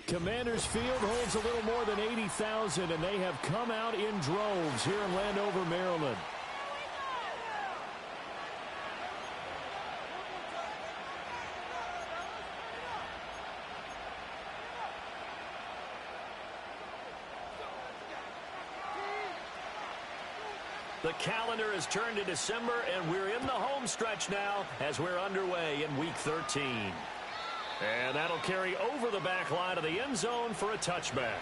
Commanders Field holds a little more than 80,000, and they have come out in droves here in Landover, Maryland. The calendar has turned to December, and we're in the home stretch now as we're underway in Week 13. And that'll carry over the back line of the end zone for a touchback.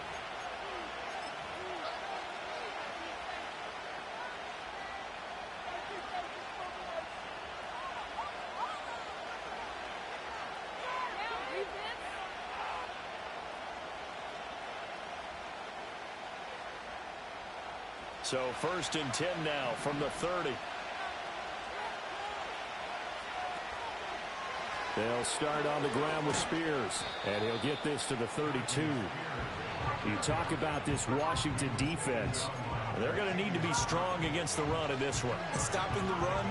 So 1st and 10 now from the 30. They'll start on the ground with Spears, and he'll get this to the 32. You talk about this Washington defense. They're going to need to be strong against the run in this one. Stopping the run,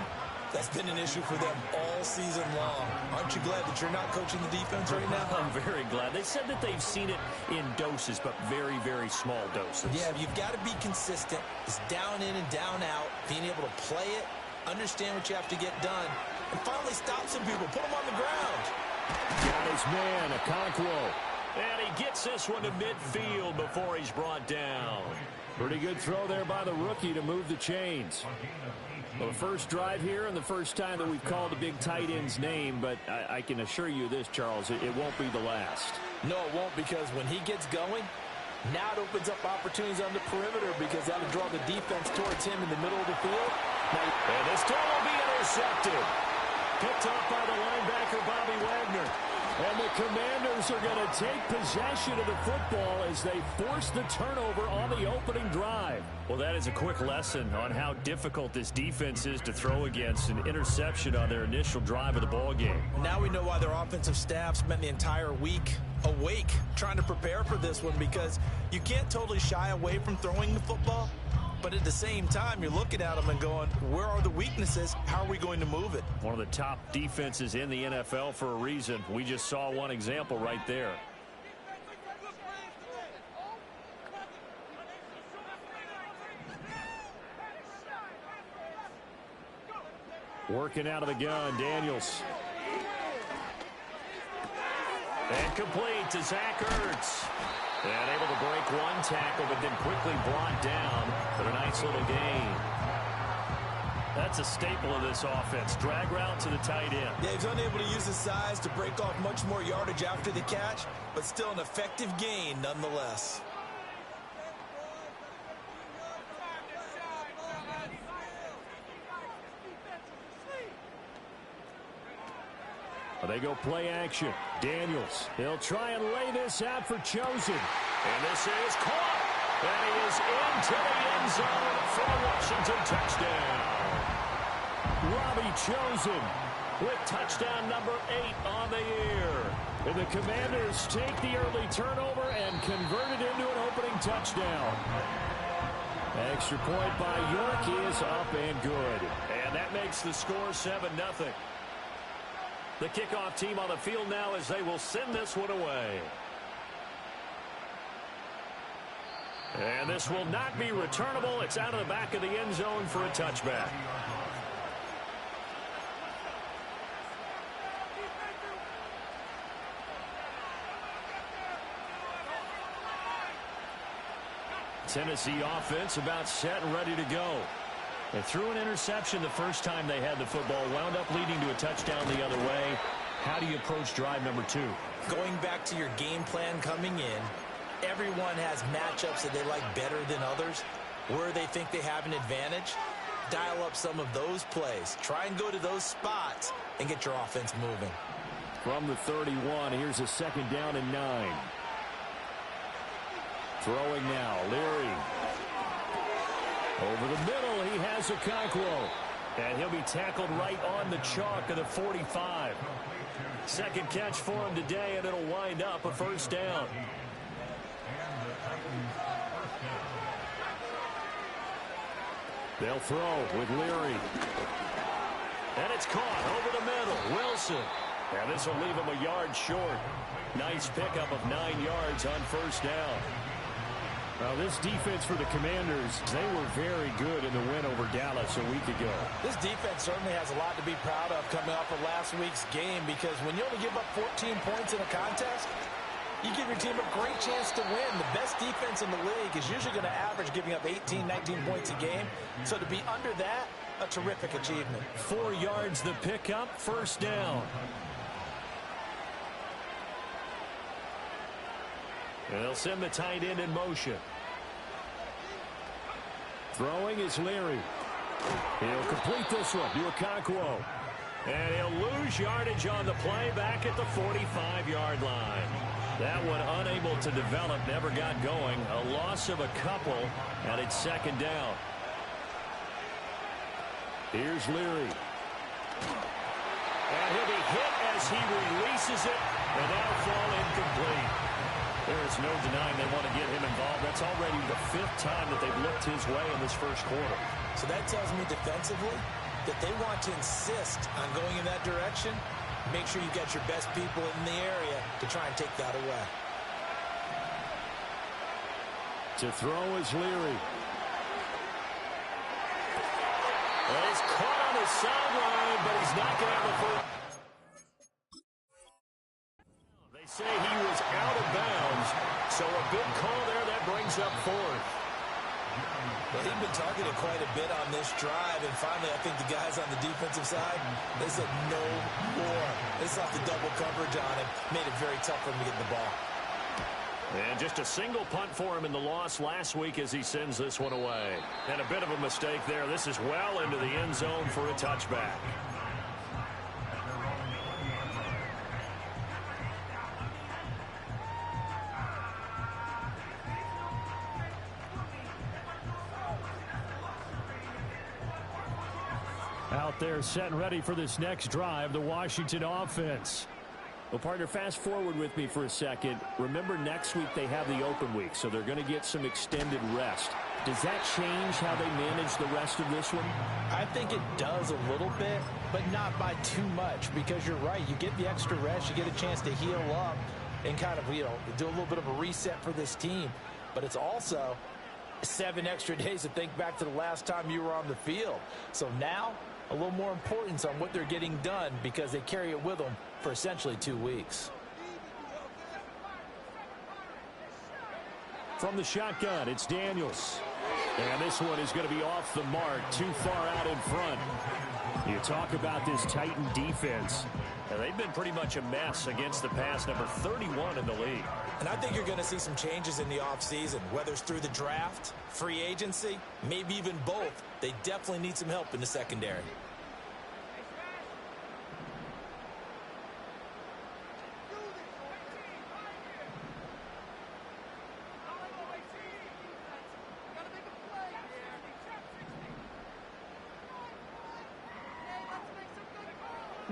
that's been an issue for them all season long. Aren't you glad that you're not coaching the defense right now? I'm very glad. They said that they've seen it in doses, but very, very small doses. Yeah, you've got to be consistent. It's down in and down out, being able to play it, understand what you have to get done, and finally stop some people, put them on the ground. Got his man, Okonkwo. And he gets this one to midfield before he's brought down. Pretty good throw there by the rookie to move the chains. Well, the first drive here and the first time that we've called a big tight end's name, but I can assure you this, Charles, it won't be the last. No, it won't, because when he gets going, now it opens up opportunities on the perimeter because that'll draw the defense towards him in the middle of the field. And this time will be intercepted. Picked up by the linebacker, Bobby Wagner. And the Commanders are going to take possession of the football as they force the turnover on the opening drive. Well, that is a quick lesson on how difficult this defense is to throw against. An interception on their initial drive of the ball game. Now we know why their offensive staff spent the entire week awake trying to prepare for this one, because you can't totally shy away from throwing the football. But at the same time, you're looking at them and going, where are the weaknesses? How are we going to move it? One of the top defenses in the NFL for a reason. We just saw one example right there. Working out of the gun, Daniels. And complete to Zach Ertz. And able to break one tackle, but then quickly brought down for a nice little gain. That's a staple of this offense. Drag route to the tight end. Yeah, he's unable to use his size to break off much more yardage after the catch, but still an effective gain nonetheless. They go play action. Daniels. He'll try and lay this out for Chosen. And this is caught. And he is into the end zone for a Washington touchdown. Robbie Chosen with touchdown number 8 on the year. And the Commanders take the early turnover and convert it into an opening touchdown. Extra point by York is up and good. And that makes the score 7-0. The kickoff team on the field now as they will send this one away. And this will not be returnable. It's out of the back of the end zone for a touchback. Tennessee offense about set and ready to go. They threw an interception the first time they had the football, wound up leading to a touchdown the other way. How do you approach drive number 2? Going back to your game plan coming in, everyone has matchups that they like better than others. Where they think they have an advantage, dial up some of those plays. Try and go to those spots and get your offense moving. From the 31, here's a 2nd down and 9. Throwing now, Leary. Over the middle, he has Okonkwo. And he'll be tackled right on the chalk of the 45. Second catch for him today, and it'll wind up a 1st down. They'll throw with Leary. And it's caught over the middle. Wilson. And this will leave him a yard short. Nice pickup of 9 yards on first down. Well, this defense for the Commanders, they were very good in the win over Dallas a week ago. This defense certainly has a lot to be proud of coming off of last week's game, because when you only give up 14 points in a contest, you give your team a great chance to win. The best defense in the league is usually going to average giving up 18, 19 points a game. So to be under that, a terrific achievement. 4 yards the pickup, first down. And they'll send the tight end in motion. Throwing is Leary. He'll complete this one to Okonkwo. And he'll lose yardage on the play back at the 45-yard line. That one unable to develop, never got going. A loss of a couple, and it's second down. Here's Leary. And he'll be hit as he releases it, and that'll fall incomplete. There is no denying they want to get him involved. That's already the 5th time that they've looked his way in this first quarter. So that tells me defensively that they want to insist on going in that direction. Make sure you got your best people in the area to try and take that away. To throw is Leary. Well, he's caught on the sideline, but he's not going to have the first. They say he was out of bounds, so a good call there. That brings up 4th. Well, he'd been targeted quite a bit on this drive, and finally I think the guys on the defensive side, they said no more. They sought the double coverage on him, made it very tough for him to get the ball. And just a single punt for him in the loss last week as he sends this one away. And a bit of a mistake there. This is well into the end zone for a touchback. Out there set and ready for this next drive, the Washington offense. Well, partner, fast forward with me for a second. Remember, next week they have the open week, so they're going to get some extended rest. Does that change how they manage the rest of this one? I think it does a little bit, but not by too much, because you're right. You get the extra rest, you get a chance to heal up and kind of, do a little bit of a reset for this team. But it's also 7 extra days to think back to the last time you were on the field. So now, a little more importance on what they're getting done, because they carry it with them for essentially 2 weeks. From the shotgun, it's Daniels. And this one is going to be off the mark, too far out in front. You talk about this Titan defense. And they've been pretty much a mess against the pass, number 31 in the league. And I think you're going to see some changes in the offseason, whether it's through the draft, free agency, maybe even both. They definitely need some help in the secondary.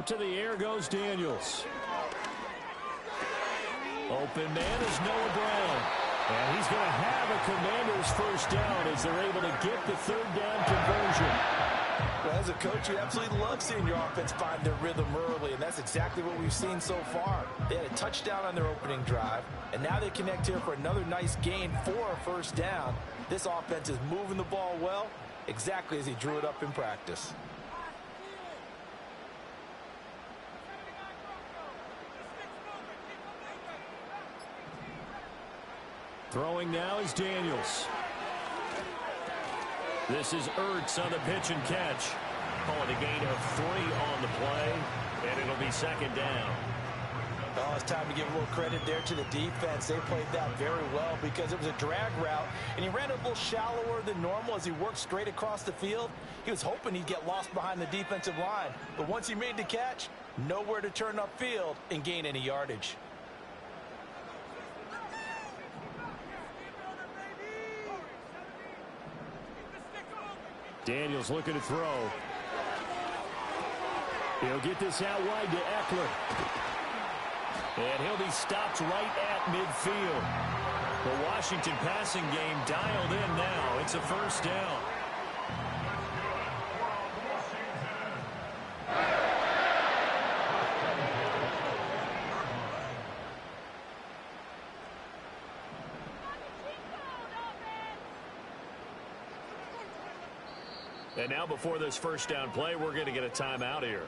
To the air goes Daniels. Open man is Noah Brown. And he's going to have a Commanders first down as they're able to get the 3rd down conversion. Well, as a coach, you absolutely love seeing your offense find their rhythm early, and that's exactly what we've seen so far. They had a touchdown on their opening drive, and now they connect here for another nice gain for a first down. This offense is moving the ball well, exactly as he drew it up in practice. Throwing now is Daniels. This is Ertz on the pitch and catch. Calling a gain of 3 on the play, and it'll be second down. Oh, it's time to give a little credit there to the defense. They played that very well because it was a drag route, and he ran a little shallower than normal as he worked straight across the field. He was hoping he'd get lost behind the defensive line, but once he made the catch, nowhere to turn upfield and gain any yardage. Daniels looking to throw. He'll get this out wide to Eckler. And he'll be stopped right at midfield. The Washington passing game dialed in now. It's a first down. And now before this first down play, we're going to get a timeout here.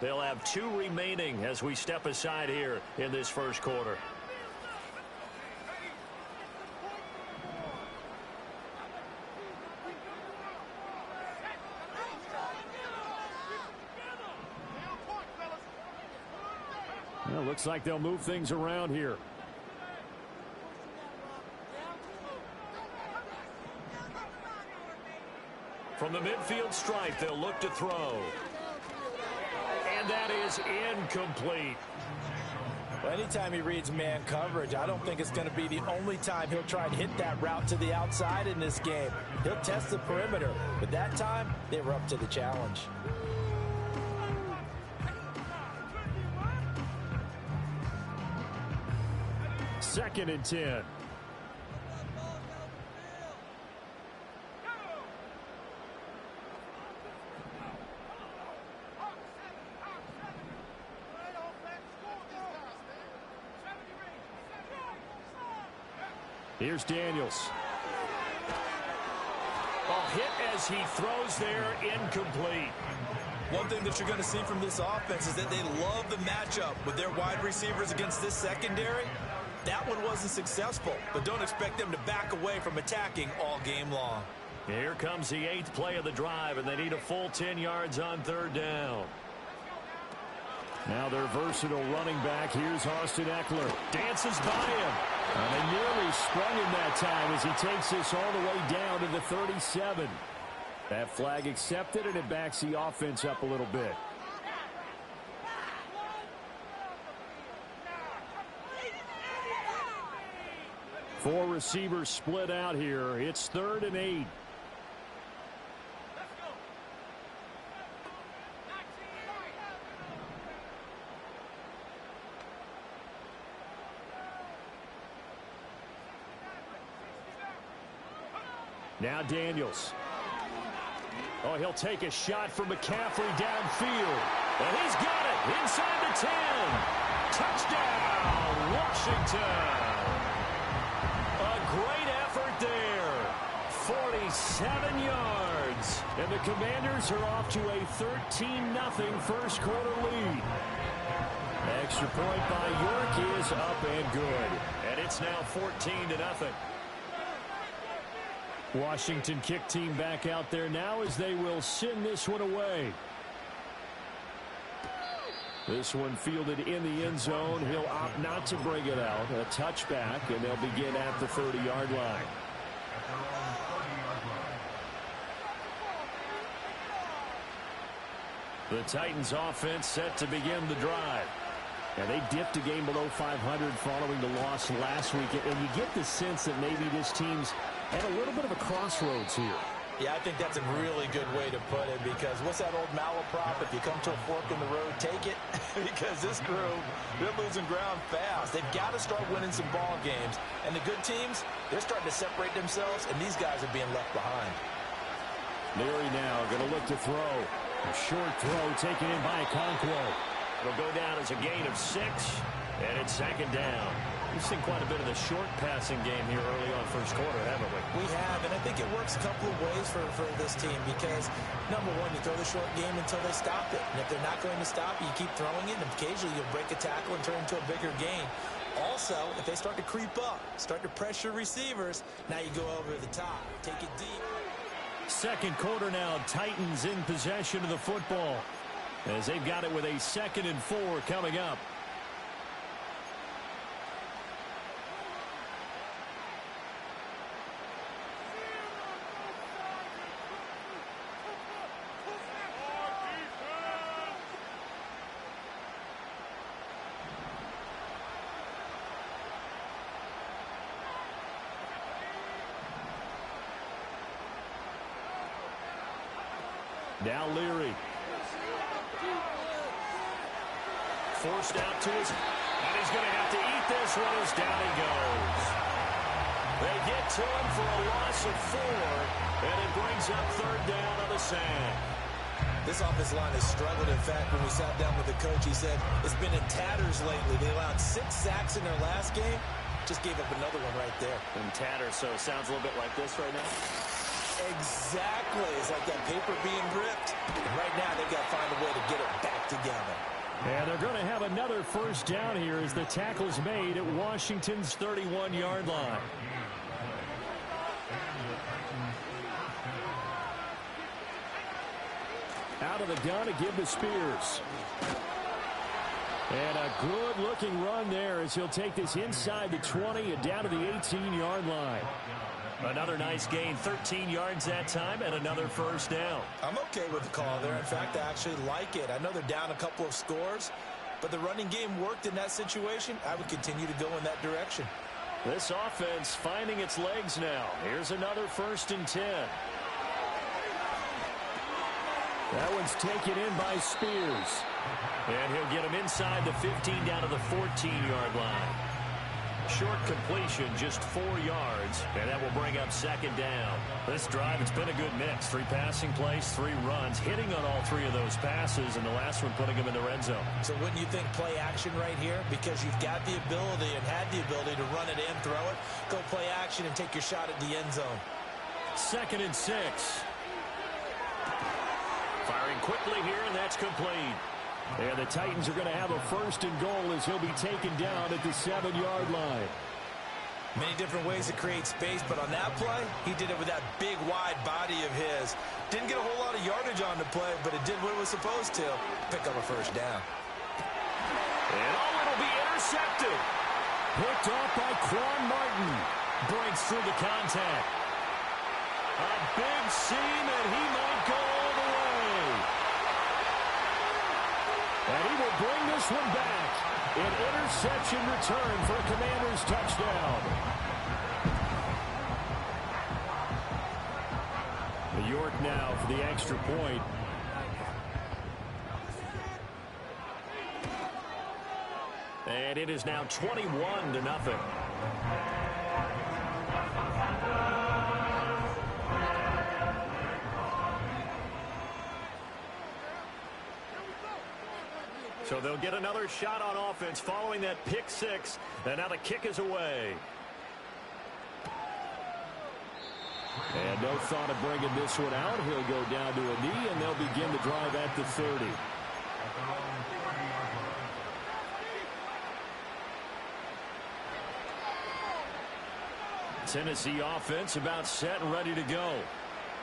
They'll have 2 remaining as we step aside here in this first quarter. Well, looks like they'll move things around here. From the midfield stripe, they'll look to throw. And that is incomplete. Well, anytime he reads man coverage, I don't think it's going to be the only time he'll try and hit that route to the outside in this game. He'll test the perimeter, but that time, they were up to the challenge. Second and 10. Here's Daniels. Hit as he throws there, incomplete. One thing that you're going to see from this offense is that they love the matchup with their wide receivers against this secondary. That one wasn't successful, but don't expect them to back away from attacking all game long. Here comes the 8th play of the drive, and they need a full 10 yards on third down. Now their versatile running back. Here's Austin Eckler. Dances by him. And they nearly sprung him that time as he takes this all the way down to the 37. That flag accepted, and it backs the offense up a little bit. Four receivers split out here. It's 3rd and 8. Now Daniels. Oh, he'll take a shot from McCaffrey downfield. And he's got it inside the 10. Touchdown, Washington. A great effort there. 47 yards. And the Commanders are off to a 13-0 first quarter lead. Extra point by York is up and good. And it's now 14-0. Washington kick team back out there now as they will send this one away. This one fielded in the end zone. He'll opt not to bring it out. A touchback, and they'll begin at the 30-yard line. The Titans offense set to begin the drive. And they dipped a game below 500 following the loss last week. And you get the sense that maybe this team's at a little bit of a crossroads here. Yeah, I think that's a really good way to put it, because what's that old malaprop? If you come to a fork in the road, take it. Because this group, they're losing ground fast. They've got to start winning some ball games. And the good teams, they're starting to separate themselves, and these guys are being left behind. Leary now going to look to throw. A short throw taken in by Okonkwo. It'll go down as a gain of 6, and it's 2nd down. We've seen quite a bit of the short passing game here early on first quarter, haven't we? We have, and I think it works a couple of ways for this team, because, number one, you throw the short game until they stop it. And if they're not going to stop it, you keep throwing it, and occasionally you'll break a tackle and turn into a bigger gain. Also, if they start to creep up, start to pressure receivers, now you go over the top, take it deep. Second quarter now, Titans in possession of the football, as they've got it with a 2nd and 4 coming up. Now Leary. Forced out to his, and he's going to have to eat this one as down he goes. They get to him for a loss of 4, and it brings up 3rd down on the sand. This offensive line has struggled. In fact, when we sat down with the coach, he said it's been in tatters lately. They allowed 6 sacks in their last game. Just gave up another one right there. In tatters, so it sounds a little bit like this right now. Exactly. It's like that paper being ripped. And right now, they've got to find a way to get it back together. And they're going to have another first down here as the tackle's made at Washington's 31-yard line. Out of the gun to give to Spears. And a good-looking run there as he'll take this inside the 20 and down to the 18-yard line. Another nice gain, 13 yards that time, and another first down. I'm okay with the call there. In fact, I actually like it. I know they're down a couple of scores, but the running game worked in that situation. I would continue to go in that direction. This offense finding its legs now. Here's another 1st and 10. That one's taken in by Spears. And he'll get him inside the 15 down to the 14-yard line. Short completion, just 4 yards, and that will bring up 2nd down. This drive, it's been a good mix. 3 passing plays, 3 runs, hitting on all 3 of those passes, and the last one putting him in the red zone. So wouldn't you think play action right here? Because you've got the ability and had the ability to run it in, throw it, go play action, and take your shot at the end zone. 2nd and 6. Firing quickly here, and that's complete. And the Titans are going to have a 1st and goal as he'll be taken down at the 7-yard line. Many different ways to create space, but on that play, he did it with that big, wide body of his. Didn't get a whole lot of yardage on the play, but it did what it was supposed to. Pick up a 1st down. And it'll be intercepted. Picked off by Quan Martin. Breaks through the contact. A big seam, and he might go all the way. And he will bring this one back. An interception return for a Commanders touchdown. New York now for the extra point. And it is now 21-0. So they'll get another shot on offense following that pick 6. And now the kick is away. And no thought of bringing this one out. He'll go down to a knee, and they'll begin the drive at the 30. Tennessee offense about set and ready to go.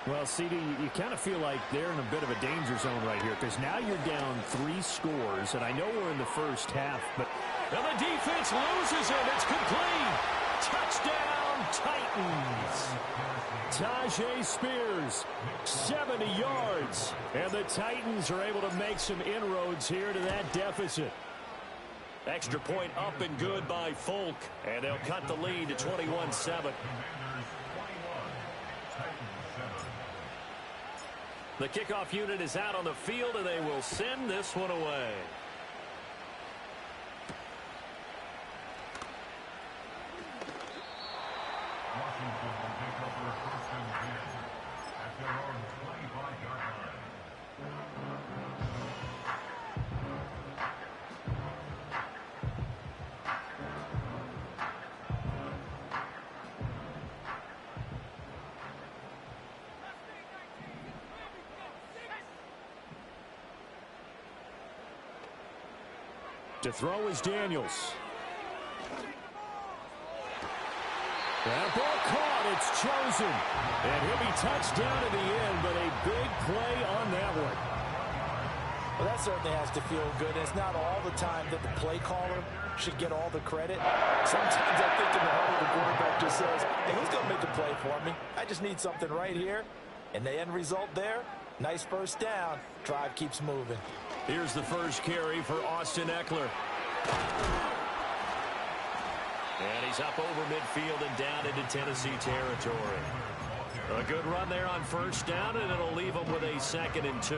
Well, CD, you kind of feel like they're in a bit of a danger zone right here because now you're down 3 scores, and I know we're in the first half, but and the defense loses it. It's complete. Touchdown, Titans. Tajay Spears, 70 yards, and the Titans are able to make some inroads here to that deficit. Extra point up and good by Folk, and they'll cut the lead to 21-7. The kickoff unit is out on the field, and they will send this one away. Washington will pick up their 1st and 10 at their own 25-yard line. To throw is Daniels. That ball caught. It's chosen. And he'll be touched down at the end, but a big play on that one. Well, that certainly has to feel good. And it's not all the time that the play caller should get all the credit. Sometimes I think in the heart of the quarterback just says, hey, who's going to make a play for me? I just need something right here. And the end result there, nice 1st down. Drive keeps moving. Here's the first carry for Austin Eckler. And he's up over midfield and down into Tennessee territory. A good run there on 1st down, and it'll leave him with a 2nd and 2.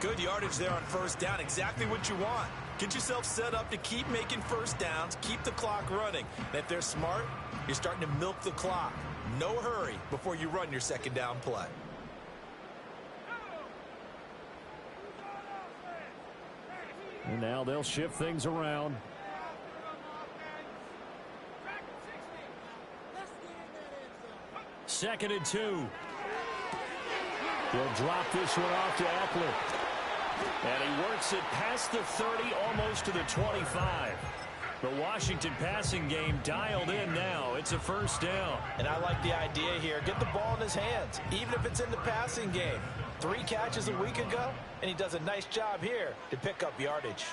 Good yardage there on 1st down. Exactly what you want. Get yourself set up to keep making 1st downs, keep the clock running. And if they're smart, you're starting to milk the clock. No hurry before you run your 2nd down play. And now they'll shift things around. 2nd and 2. He'll drop this one off to Eckler. And he works it past the 30, almost to the 25. The Washington passing game dialed in now. It's a first down. And I like the idea here. Get the ball in his hands, even if it's in the passing game. 3 catches a week ago, and he does a nice job here to pick up yardage.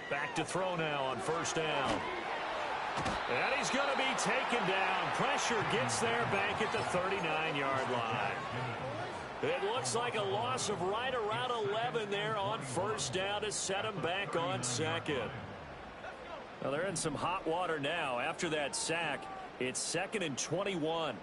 Back to throw now on first down. And he's going to be taken down. Pressure gets there back at the 39-yard line. It looks like a loss of right around 11 there on first down to set him back on second. Well, they're in some hot water now. After that sack, it's 2nd and 21.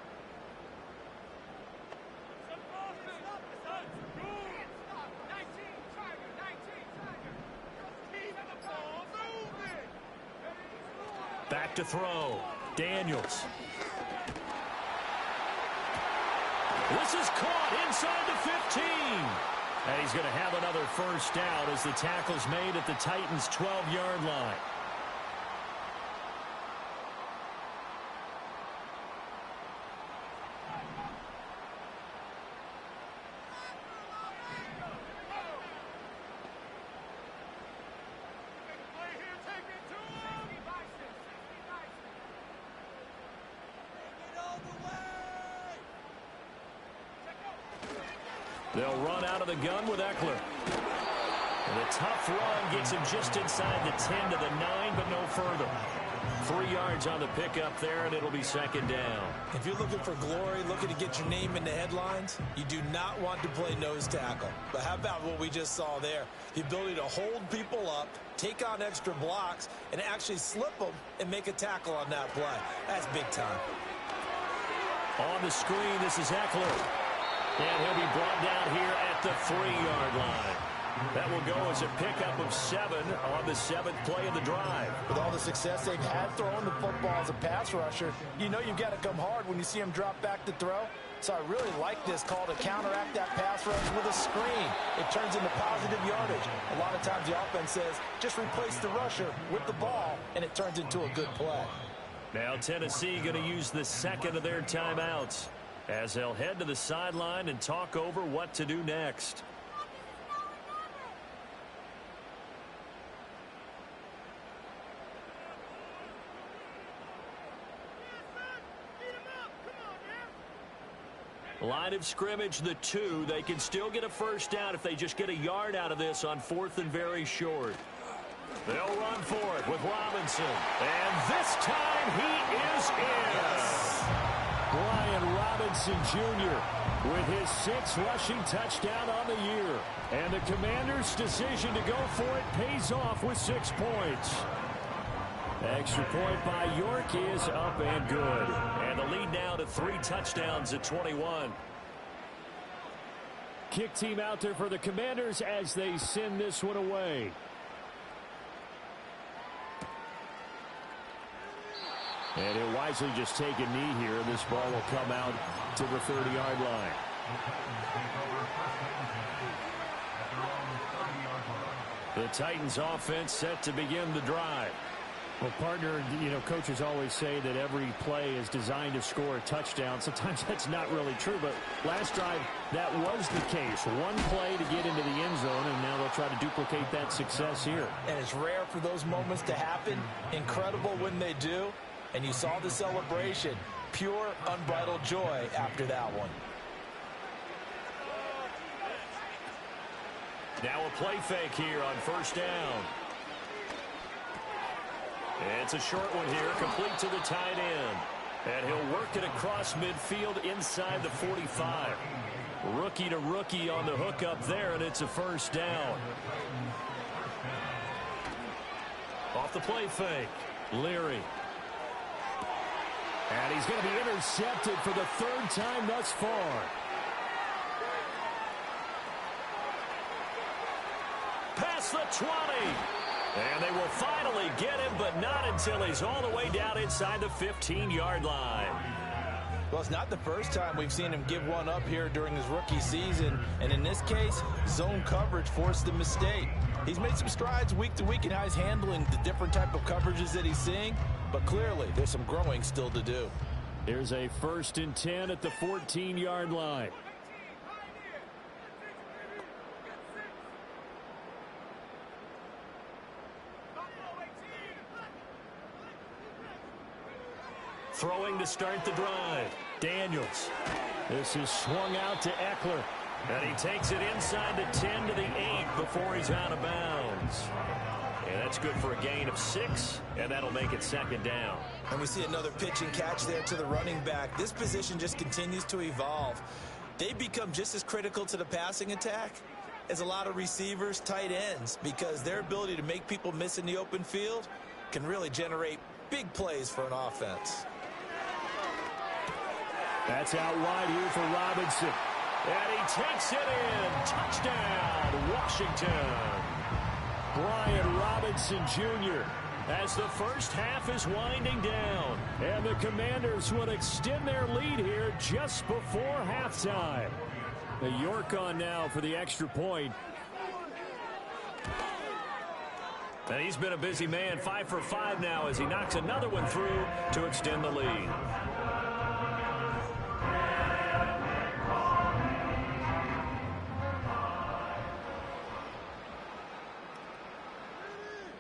Back to throw. Daniels. This is caught inside the 15. And he's going to have another first down as the tackle's made at the Titans' 12-yard line. They'll run out of the gun with Eckler. And a tough run gets him just inside the 10 to the 9, but no further. 3 yards on the pickup there, and it'll be 2nd down. If you're looking for glory, looking to get your name in the headlines, you do not want to play nose tackle. But how about what we just saw there? The ability to hold people up, take on extra blocks, and actually slip them and make a tackle on that play. That's big time. On the screen, this is Eckler. And he'll be brought down here at the 3-yard line. That will go as a pickup of 7 on the 7th play of the drive. With all the success they've had throwing the football as a pass rusher, you know you've got to come hard when you see him drop back to throw. So I really like this call to counteract that pass rush with a screen. It turns into positive yardage. A lot of times the offense says, just replace the rusher with the ball, and it turns into a good play. Now Tennessee going to use the 2nd of their timeouts as they'll head to the sideline and talk over what to do next. Line of scrimmage, the 2. They can still get a first down if they just get a yard out of this on 4th and very short. They'll run for it with Robinson. And this time he is in. Brian Robinson Jr. with his 6th rushing touchdown on the year. And the Commanders' decision to go for it pays off with 6 points. Extra point by York is up and good. And the lead now to 3 touchdowns at 21. Kick team out there for the Commanders as they send this one away. And he'll wisely just take a knee here. This ball will come out to the 30-yard line. The Titans offense set to begin the drive. Well, partner, you know, coaches always say that every play is designed to score a touchdown. Sometimes that's not really true, but last drive, that was the case. One play to get into the end zone, and now they'll try to duplicate that success here. And it's rare for those moments to happen. Incredible when they do. And you saw the celebration. Pure, unbridled joy after that one. Now a play fake here on first down. It's a short one here, complete to the tight end. And he'll work it across midfield inside the 45. Rookie to rookie on the hook up there, and it's a first down. Off the play fake, Leary. And he's going to be intercepted for the 3rd time thus far. Past the 20. And they will finally get him, but not until he's all the way down inside the 15-yard line. Well, it's not the first time we've seen him give one up here during his rookie season. And in this case, zone coverage forced the mistake. He's made some strides week to week in how he's handling the different type of coverages that he's seeing. But clearly, there's some growing still to do. Here's a 1st and 10 at the 14-yard line. Throwing to start the drive. Daniels. This is swung out to Eckler. And he takes it inside the 10 to the 8 before he's out of bounds. And that's good for a gain of 6, and that'll make it 2nd down. And we see another pitch and catch there to the running back. This position just continues to evolve. They become just as critical to the passing attack as a lot of receivers, tight ends, because their ability to make people miss in the open field can really generate big plays for an offense. That's out wide here for Robinson. And he takes it in. Touchdown, Washington. Brian Robinson Jr. as the first half is winding down. And the Commanders will extend their lead here just before halftime. The York on now for the extra point. And he's been a busy man, 5 for 5 now as he knocks another one through to extend the lead.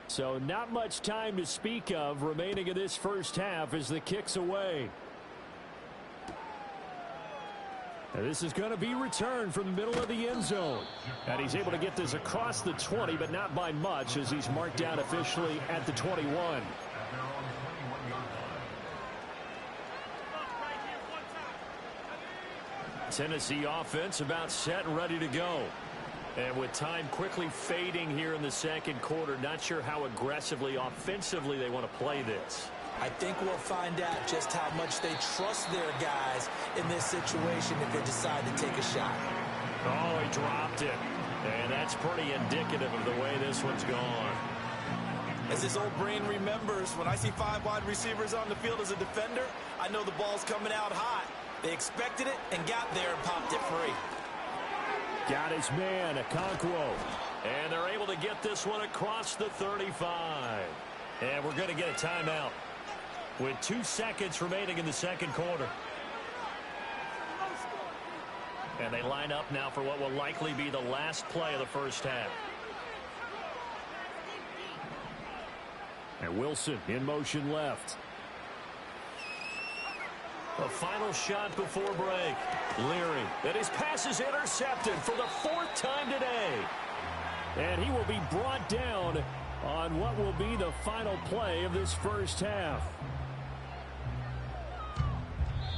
So not much time to speak of remaining in this first half as the kick's away. And this is going to be returned from the middle of the end zone. And he's able to get this across the 20, but not by much as he's marked down officially at the 21. Tennessee offense about set and ready to go. And with time quickly fading here in the second quarter, not sure how aggressively, offensively they want to play this. I think we'll find out just how much they trust their guys in this situation if they decide to take a shot. Oh, he dropped it. And that's pretty indicative of the way this one's gone. As this old brain remembers, when I see 5 wide receivers on the field as a defender, I know the ball's coming out hot. They expected it and got there and popped it free. Got his man, Okonkwo. And they're able to get this one across the 35. And we're going to get a timeout with 2 seconds remaining in the second quarter. And they line up now for what will likely be the last play of the first half. And Wilson in motion left. A final shot before break. Leary. And his pass is intercepted for the 4th time today. And he will be brought down on what will be the final play of this first half.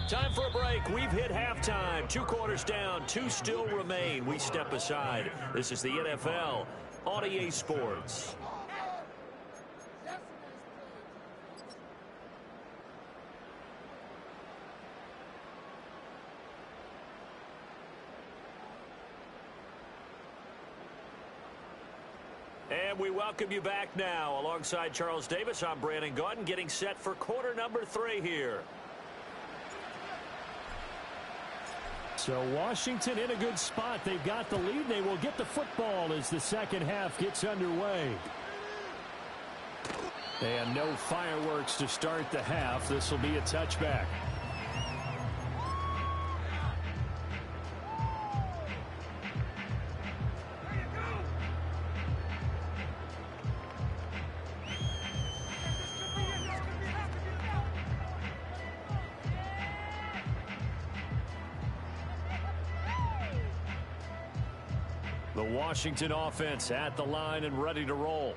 Time for a break. We've hit halftime. 2 quarters down. 2 still remain. We step aside. This is the NFL on EA Sports. And we welcome you back now. Alongside Charles Davis, I'm Brandon Gaudin, getting set for quarter number 3 here. So Washington in a good spot. They've got the lead. They will get the football as the second half gets underway. And no fireworks to start the half. This will be a touchback. The Washington offense at the line and ready to roll.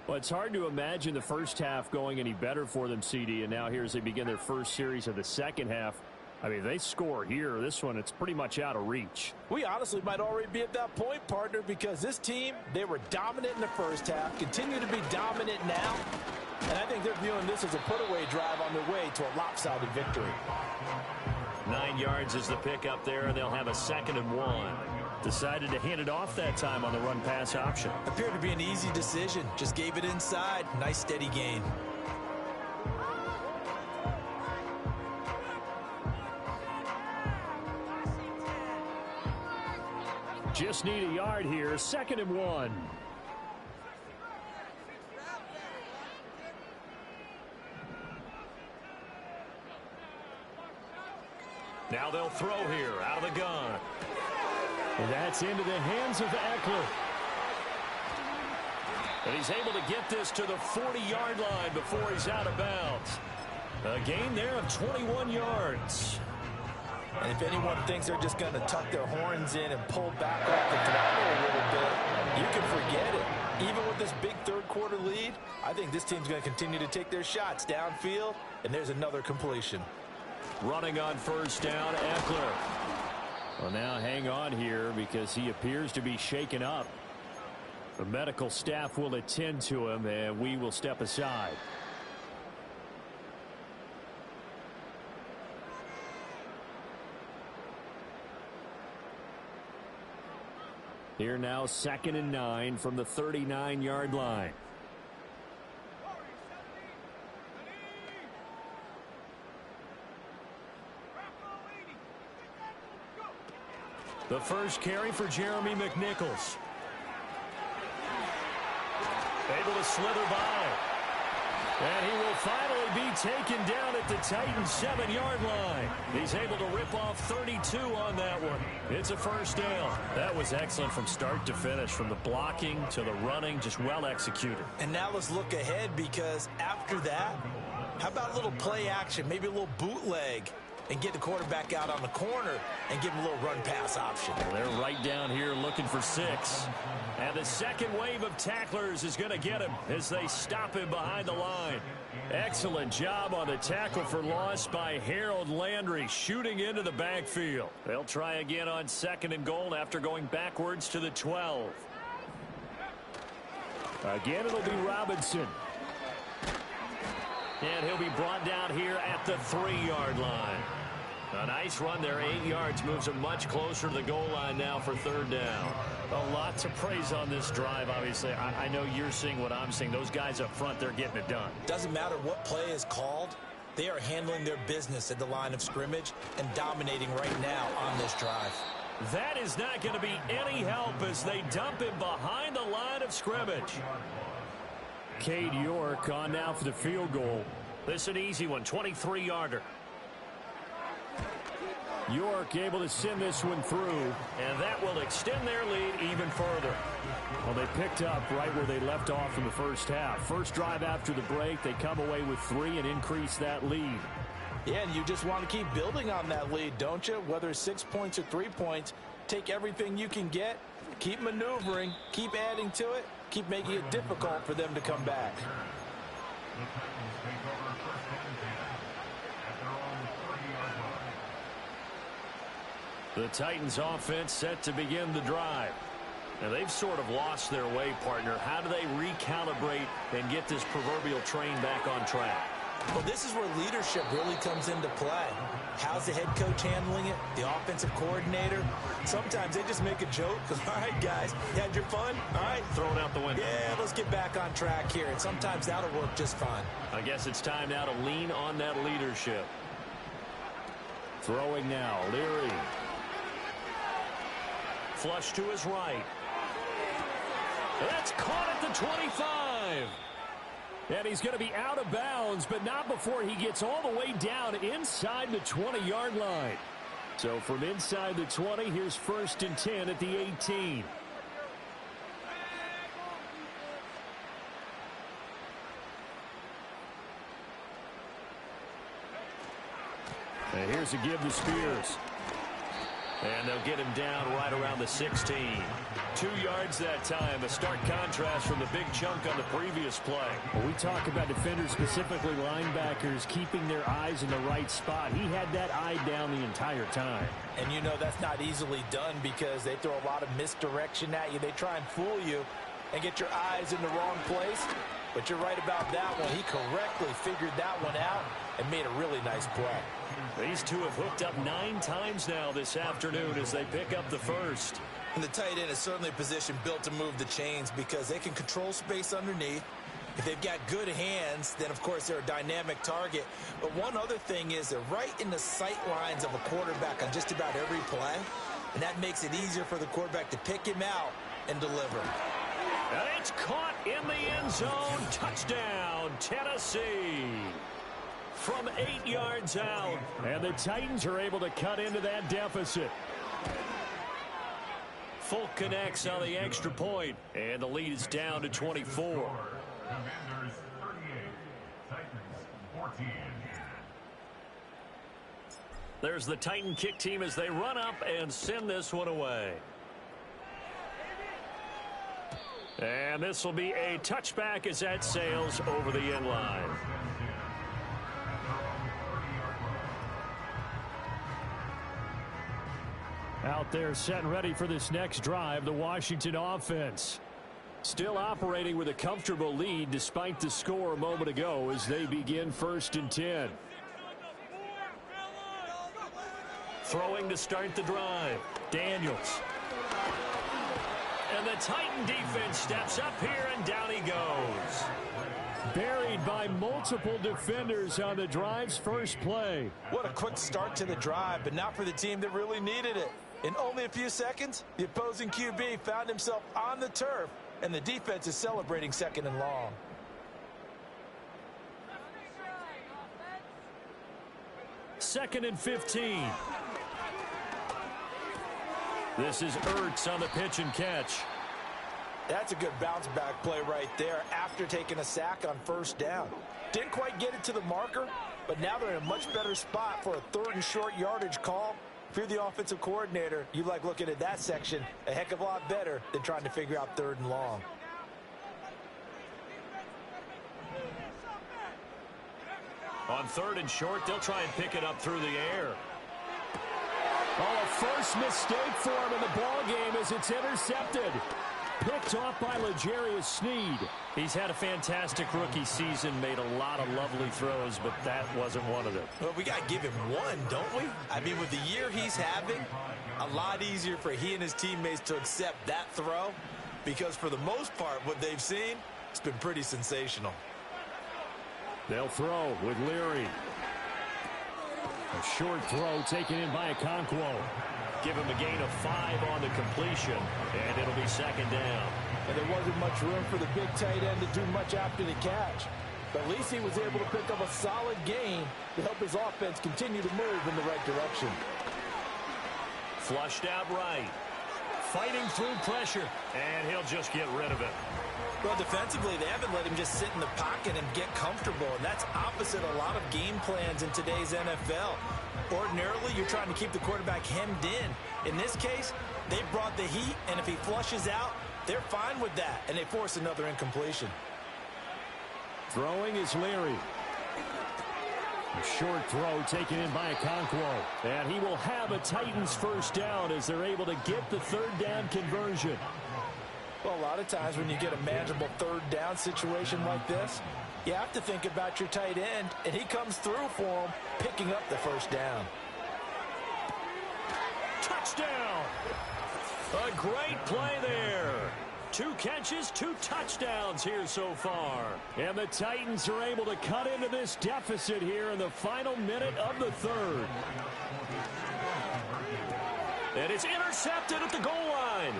Well, it's hard to imagine the first half going any better for them, CD. And now here as they begin their first series of the second half. I mean, if they score here, this one, it's pretty much out of reach. We honestly might already be at that point, partner, because this team, they were dominant in the first half, continue to be dominant now. And I think they're viewing this as a put-away drive on their way to a lopsided victory. 9 yards is the pickup there, and they'll have a 2nd and 1. Decided to hand it off that time on the run-pass option. Appeared to be an easy decision. Just gave it inside. Nice steady gain. Just need a yard here. 2nd and 1. Now they'll throw here out of the gun. And that's into the hands of Eckler. And he's able to get this to the 40-yard line before he's out of bounds. A gain there of 21 yards. And if anyone thinks they're just going to tuck their horns in and pull back off the throttle a little bit, you can forget it. Even with this big third-quarter lead, I think this team's going to continue to take their shots downfield, and there's another completion. Running on 1st down, Eckler. Well, now hang on here because he appears to be shaken up. The medical staff will attend to him, and we will step aside. Here now, 2nd and 9 from the 39-yard line. The first carry for Jeremy McNichols. Able to slither by. And he will finally be taken down at the Titans' 7-yard line. He's able to rip off 32 on that one. It's a 1st down. That was excellent from start to finish, from the blocking to the running, just well executed. And now let's look ahead, because after that, how about a little play action, maybe a little bootleg, and get the quarterback out on the corner and give him a little run-pass option. Well, they're right down here looking for 6. And the second wave of tacklers is going to get him as they stop him behind the line. Excellent job on the tackle for loss by Harold Landry, shooting into the backfield. They'll try again on 2nd and goal after going backwards to the 12. Again, it'll be Robinson. And he'll be brought down here at the 3-yard line. A nice run there, 8 yards, moves him much closer to the goal line now for 3rd down. A lot to praise on this drive, obviously. I know you're seeing what I'm seeing. Those guys up front, they're getting it done. Doesn't matter what play is called. They are handling their business at the line of scrimmage and dominating right now on this drive. That is not going to be any help as they dump him behind the line of scrimmage. Cade York on now for the field goal. This is an easy one, 23-yarder. York able to send this one through, and that will extend their lead even further. Well, they picked up right where they left off in the first half. First drive after the break, they come away with 3 and increase that lead. Yeah, and you just want to keep building on that lead, don't you? Whether it's 6 points or 3 points, take everything you can get, keep maneuvering, keep adding to it, keep making it difficult for them to come back. The Titans offense set to begin the drive. And they've sort of lost their way, partner. How do they recalibrate and get this proverbial train back on track? Well, this is where leadership really comes into play. How's the head coach handling it? The offensive coordinator? Sometimes they just make a joke. All right, guys, you had your fun? All right. Throw it out the window. Yeah, let's get back on track here. And sometimes that'll work just fine. I guess it's time now to lean on that leadership. Throwing now, Leary. Flush to his right. That's caught at the 25. And he's going to be out of bounds, but not before he gets all the way down inside the 20-yard line. So from inside the 20, here's 1st and 10 at the 18. And here's a give to Spears. And they'll get him down right around the 16. 2 yards that time. A stark contrast from the big chunk on the previous play. Well, we talk about defenders, specifically linebackers, keeping their eyes in the right spot. He had that eye down the entire time. And you know that's not easily done because they throw a lot of misdirection at you. They try and fool you and get your eyes in the wrong place. But you're right about that one. He correctly figured that one out and made a really nice play. These two have hooked up 9 times now this afternoon as they pick up the first. And the tight end is certainly a position built to move the chains because they can control space underneath. If they've got good hands, then, of course, they're a dynamic target. But one other thing is they're right in the sight lines of a quarterback on just about every play. and that makes it easier for the quarterback to pick him out and deliver. And it's caught in the end zone. Touchdown, Tennessee. From 8 yards out. And the Titans are able to cut into that deficit. Folk connects on the extra point, and the lead is down to 24. Commanders 38, Titans 14. There's the Titan kick team as they run up and send this one away. And this will be a touchback as that sails over the end line. Out there set and ready for this next drive, the Washington offense. Still operating with a comfortable lead despite the score a moment ago as they begin 1st and 10. Throwing to start the drive, Daniels. And the Titan defense steps up here, and down he goes. Buried by multiple defenders on the drive's first play. What a quick start to the drive, but not for the team that really needed it. In only a few seconds, the opposing QB found himself on the turf, and the defense is celebrating 2nd and long. Second and 15. This is Ertz on the pitch and catch. That's a good bounce back play right there after taking a sack on 1st down. Didn't quite get it to the marker, but now they're in a much better spot for a 3rd and short yardage call. If you're the offensive coordinator, you like looking at that section a heck of a lot better than trying to figure out 3rd and long. On 3rd and short, they'll try and pick it up through the air. Oh, a first mistake for him in the ball game as it's intercepted. Picked off by L'Jarius Sneed. He's had a fantastic rookie season, made a lot of lovely throws, but that wasn't one of them. Well, we got to give him one, don't we? I mean, with the year he's having, a lot easier for he and his teammates to accept that throw, because for the most part, what they've seen, it's been pretty sensational. They'll throw with Leary. A short throw taken in by Okonkwo. Give him a gain of 5 on the completion, and it'll be 2nd down. And there wasn't much room for the big tight end to do much after the catch. But at least he was able to pick up a solid gain to help his offense continue to move in the right direction. Flushed out right. Fighting through pressure, and he'll just get rid of it. Well, defensively, they haven't let him just sit in the pocket and get comfortable, and that's opposite a lot of game plans in today's NFL. Ordinarily, you're trying to keep the quarterback hemmed in. In this case, they brought the heat, and if he flushes out, they're fine with that, and they force another incompletion. Throwing is Leary. A short throw taken in by Okonkwo. And he will have a Titans 1st down as they're able to get the 3rd down conversion. Well, a lot of times when you get a manageable 3rd down situation like this, you have to think about your tight end, and he comes through for him, picking up the 1st down. Touchdown! A great play there. 2 catches, 2 touchdowns here so far. And the Titans are able to cut into this deficit here in the final minute of the 3rd. And it's intercepted at the goal line.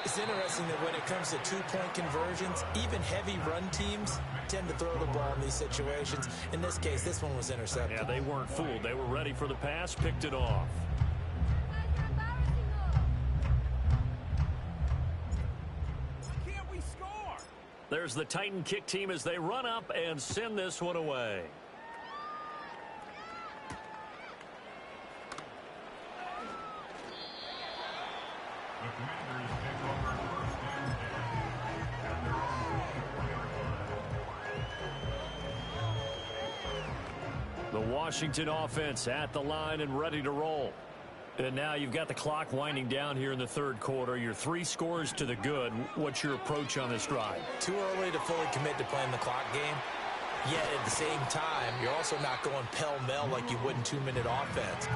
It's interesting that when it comes to 2-point conversions, even heavy run teams tend to throw the ball in these situations. In this case, this one was intercepted. Yeah, they weren't fooled. They were ready for the pass, picked it off. Can't we score? There's the Titan kick team as they run up and send this one away. The Commanders take over 1st and 10 at their own 4-yard line. The Washington offense at the line and ready to roll. And now you've got the clock winding down here in the 3rd quarter. You're 3 scores to the good. What's your approach on this drive? Too early to fully commit to playing the clock game. Yet at the same time, you're also not going pell-mell like you would in 2-minute offense.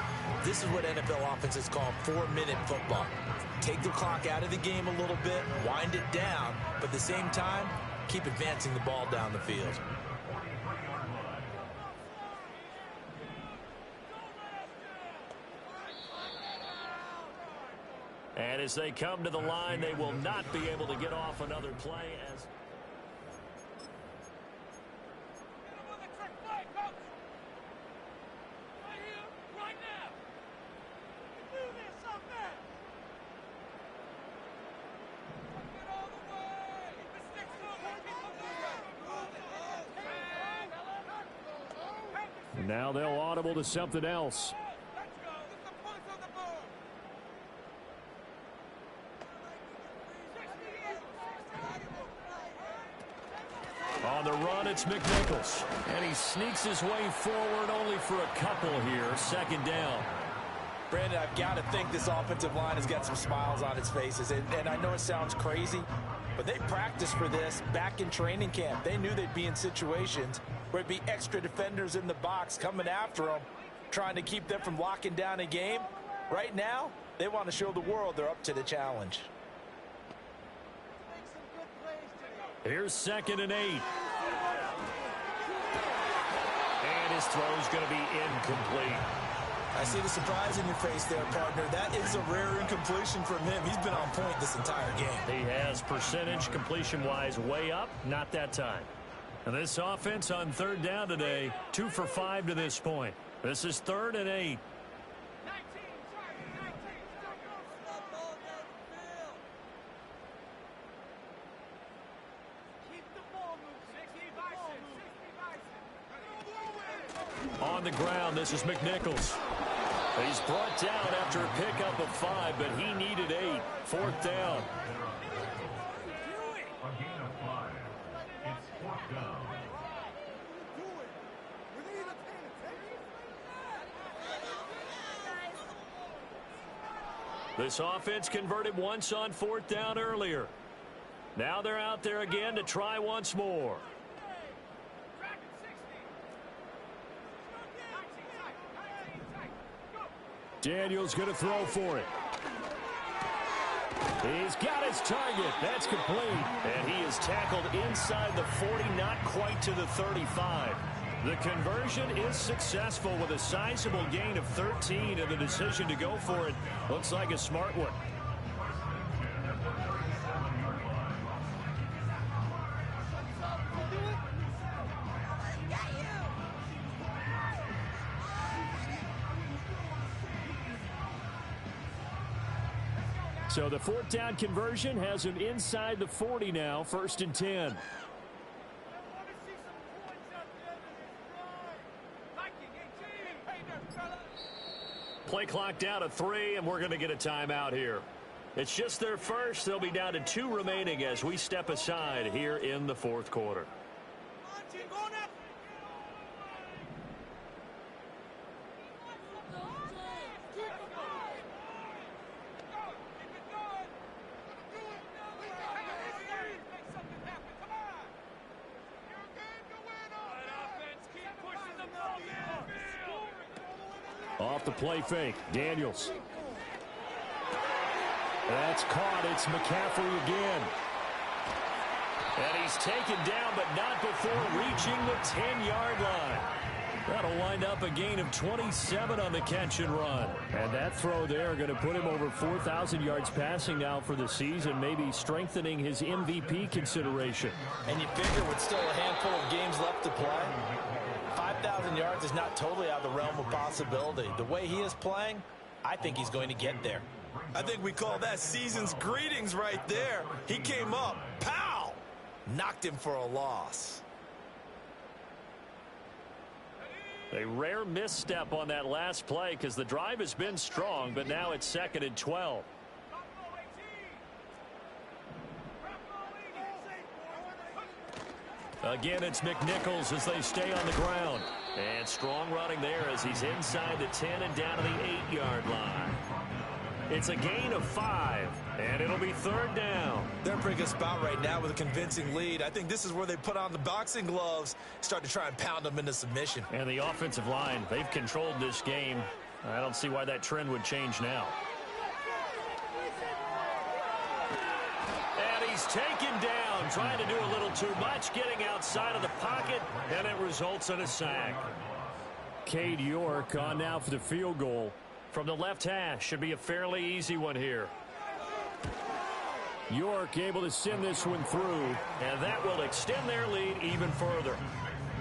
This is what NFL offenses call 4-minute football. Take the clock out of the game a little bit, wind it down, but at the same time, keep advancing the ball down the field. And as they come to the line, they will not be able to get off another play as... Now they'll audible to something else. On the run, it's McNichols. And he sneaks his way forward only for a couple here. Second down. Brandon, I've got to think this offensive line has got some smiles on its faces. And I know it sounds crazy, but they practiced for this back in training camp. They knew they'd be in situations where it'd be extra defenders in the box coming after them, trying to keep them from locking down a game. Right now, they want to show the world they're up to the challenge. Here's 2nd and 8. And his throw's going to be incomplete. I see the surprise in your face there, partner. That is a rare incompletion from him. He's been on point this entire game. He has percentage completion-wise way up, not that time. And this offense on 3rd down today, 2 for 5 to this point. This is 3rd and 8. On the ground, this is McNichols. He's brought down after a pickup of 5, but he needed 8. 4th down. A gain of 5. It's 4th down. This offense converted once on 4th down earlier. Now they're out there again to try once more. Daniels going to throw for it. He's got his target. That's complete. And he is tackled inside the 40, not quite to the 35. The conversion is successful with a sizable gain of 13, and the decision to go for it looks like a smart one. So the 4th down conversion has him inside the 40 now, 1st and 10. Play clock down to 3, and we're going to get a timeout here. It's just their first. They'll be down to 2 remaining as we step aside here in the 4th quarter. Off the play fake, Daniels. That's caught. It's McCaffrey again. And he's taken down, but not before reaching the 10-yard line. That'll wind up a gain of 27 on the catch and run. And that throw there going to put him over 4,000 yards passing now for the season, maybe strengthening his MVP consideration. And you figure with still a handful of games left to play, 5,000 yards is not totally out of the realm of possibility. The way he is playing, I think he's going to get there. I think we call that season's greetings right there. He came up, pow! Knocked him for a loss. A rare misstep on that last play because the drive has been strong, but now it's 2nd and 12. Again, it's McNichols as they stay on the ground. And strong running there as he's inside the 10 and down to the 8-yard line. It's a gain of 5, and it'll be 3rd down. They're in a pretty good spot right now with a convincing lead. I think this is where they put on the boxing gloves, start to try and pound them into submission. And the offensive line, they've controlled this game. I don't see why that trend would change now. And he's taken down, trying to do a little too much, getting outside of the pocket, and it results in a sack. Cade York on now for the field goal. From the left hash, should be a fairly easy one here. York able to send this one through, and that will extend their lead even further.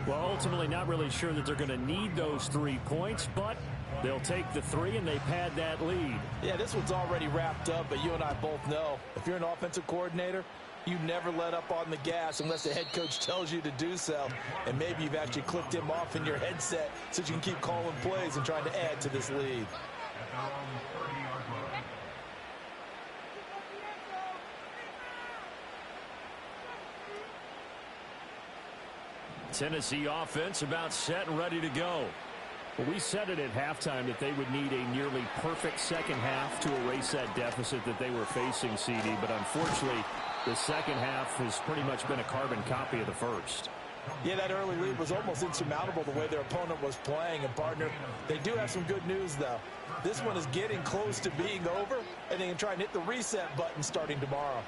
Well, ultimately not really sure that they're going to need those 3 points, but they'll take the 3 and they pad that lead. Yeah, this one's already wrapped up, but you and I both know if you're an offensive coordinator, you never let up on the gas unless the head coach tells you to do so. And maybe you've actually clicked him off in your headset so you can keep calling plays and trying to add to this lead. Tennessee offense about set and ready to go. Well, we said it at halftime that they would need a nearly perfect second half to erase that deficit that they were facing, CD, but unfortunately the second half has pretty much been a carbon copy of the first. Yeah, that early lead was almost insurmountable the way their opponent was playing. And, partner, they do have some good news, though. This one is getting close to being over, and they can try and hit the reset button starting tomorrow.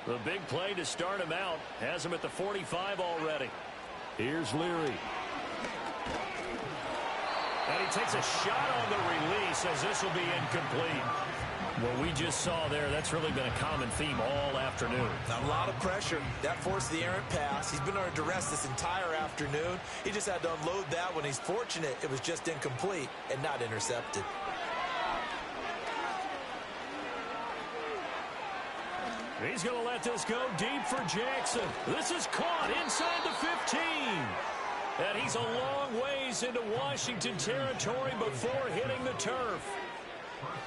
The big play to start him out has him at the 45 already. Here's Leary. And he takes a shot on the release as this will be incomplete. What we just saw there, that's really been a common theme all afternoon. A lot of pressure. That forced the errant pass. He's been under duress this entire afternoon. He just had to unload that one. He's fortunate it was just incomplete and not intercepted. He's going to let this go deep for Jackson. This is caught inside the 15. And he's a long ways into Washington territory before hitting the turf.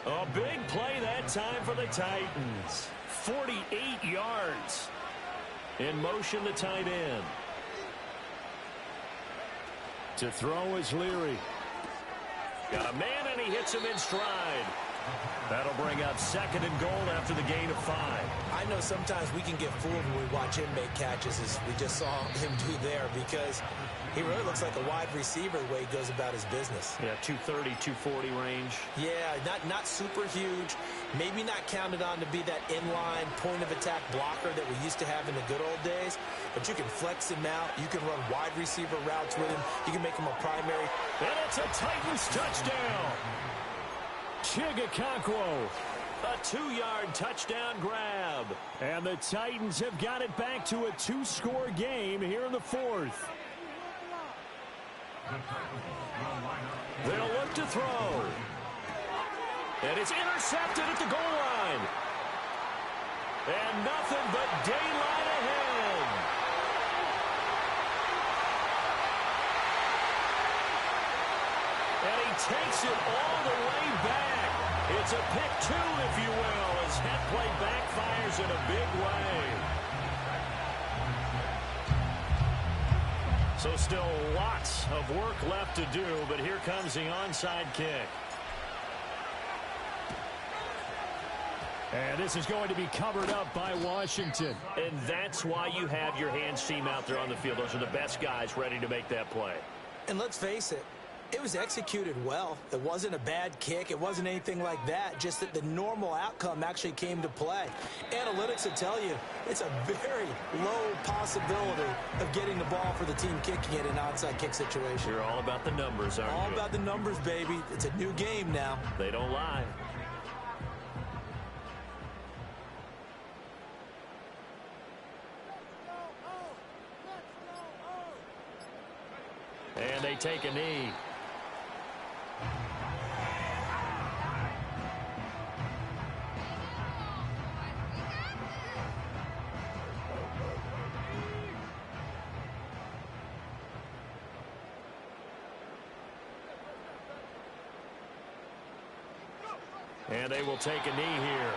A big play that time for the Titans. 48 yards. In motion, the tight end. To throw is Leary. Got a man, and he hits him in stride. That'll bring up 2nd and goal after the gain of 5. I know sometimes we can get fooled when we watch him make catches, as we just saw him do there, because he really looks like a wide receiver the way he goes about his business. Yeah, 230, 240 range. Yeah, not super huge. Maybe not counted on to be that inline point-of-attack blocker that we used to have in the good old days. But you can flex him out. You can run wide receiver routes with him. You can make him a primary. And it's a Titans touchdown. Chigakonkwo, a 2-yard touchdown grab. And the Titans have got it back to a 2-score game here in the 4th. They'll look to throw. And it's intercepted at the goal line. And nothing but daylight ahead. And he takes it all the way back. It's a pick 2, if you will, as that play backfires in a big way. So still lots of work left to do, but here comes the onside kick. And this is going to be covered up by Washington. And that's why you have your hands team out there on the field. Those are the best guys ready to make that play. And let's face it, it was executed well. It wasn't a bad kick. It wasn't anything like that. Just that the normal outcome actually came to play. Analytics will tell you it's a very low possibility of getting the ball for the team kicking it in an onside kick situation. You're all about the numbers, aren't you? All about the numbers, baby. It's a new game now. They don't lie. And they take a knee. And they will take a knee here.